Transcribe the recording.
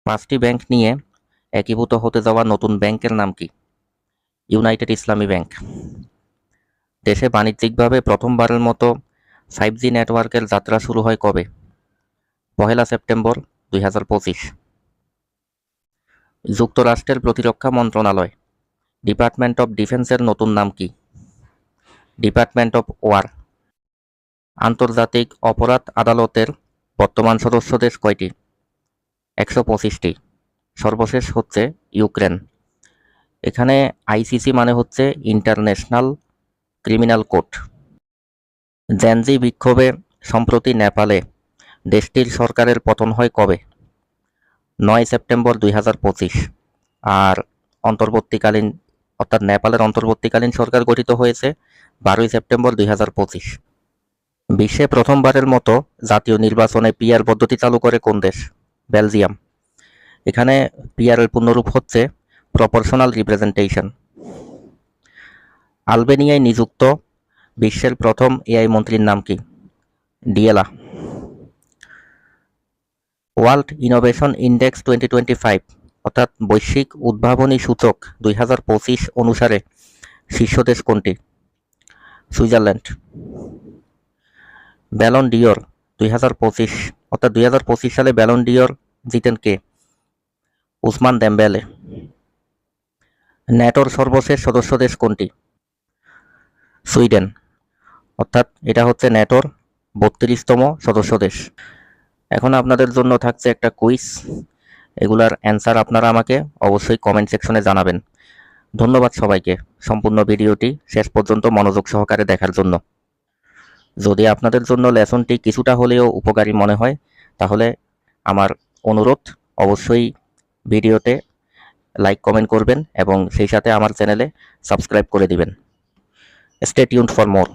5টি ব্যাংক নিয়ে একীভূত হতে যাওয়া নতুন ব্যাংকের নাম কি? ইউনাইটেড ইসলামী ব্যাংক। দেশে বাণিজ্যিকভাবে প্রথমবারের মতো 5G নেটওয়ার্কের যাত্রা শুরু হয় কবে? 1 সেপ্টেম্বর 2025। যুক্তরাষ্ট্রের প্রতিরক্ষা মন্ত্রণালয় ডিপার্টমেন্ট অব ডিফেন্সের নতুন নাম কি? Department of war. আন্তর্জাতিক অপরাধ আদালতের বর্তমান সদস্য দেশ কয়টি? 125টি। সর্বশেষ হচ্ছে ইউক্রেন। এখানে আইসিসি মানে হচ্ছে ইন্টারন্যাশনাল ক্রিমিনাল কোর্ট। জেনজি বিক্ষোভে সম্প্রতি নেপালে দেশটির সরকারের পতন হয় কবে? 9 সেপ্টেম্বর 2025। আর অন্তর্বর্তীকালীন অর্থাৎ নেপালের অন্তর্বর্তীকালীন সরকার গঠিত হয়েছে 12 সেপ্টেম্বর 2025। বিশ্বে প্রথমবারের মতো জাতীয় নির্বাচনে পিআর পদ্ধতি চালু করে কোন দেশ? বেলজিয়াম। এখানে পিআরের পূর্ণরূপ হচ্ছে প্রপোর্শনাল রিপ্রেজেন্টেশন। আলবেনিয়ায় নিযুক্ত বিশ্বের প্রথম এআই মন্ত্রীর নাম কি? ডিয়েলা। ওয়ার্ল্ড ইনোভেশন ইন্ডেক্স 2025 অর্থাৎ বৈশ্বিক উদ্ভাবনী সূচক 2025 অনুসারে শীর্ষ দেশ কোনটি? সুইজারল্যান্ড। ব্যালন ডিওর 2025 অর্থাৎ 2025 সালে ব্যালন ডিওর জিতেন কে? উসমান দেমবেলে। ন্যাটোর সর্বশেষ সদস্য দেশ কোনটি? সুইডেন। অর্থাৎ এটা হচ্ছে ন্যাটোর 32তম সদস্য দেশ। এখন আপনাদের জন্য থাকছে একটা কুইজ। এগুলার অ্যান্সার আপনারা আমাকে অবশ্যই কমেন্ট সেকশনে জানাবেন। ধন্যবাদ সবাইকে সম্পূর্ণ ভিডিওটি শেষ পর্যন্ত মনোযোগ সহকারে দেখার জন্য। যদি আপনাদের জন্য লেসনটি কিছুটা হলেও উপকারী মনে হয় তাহলে আমার অনুরোধ অবশ্যই ভিডিওতে লাইক কমেন্ট করবেন এবং সেই সাথে আমার চ্যানেলে সাবস্ক্রাইব করে দিবেন। Stay tuned for more.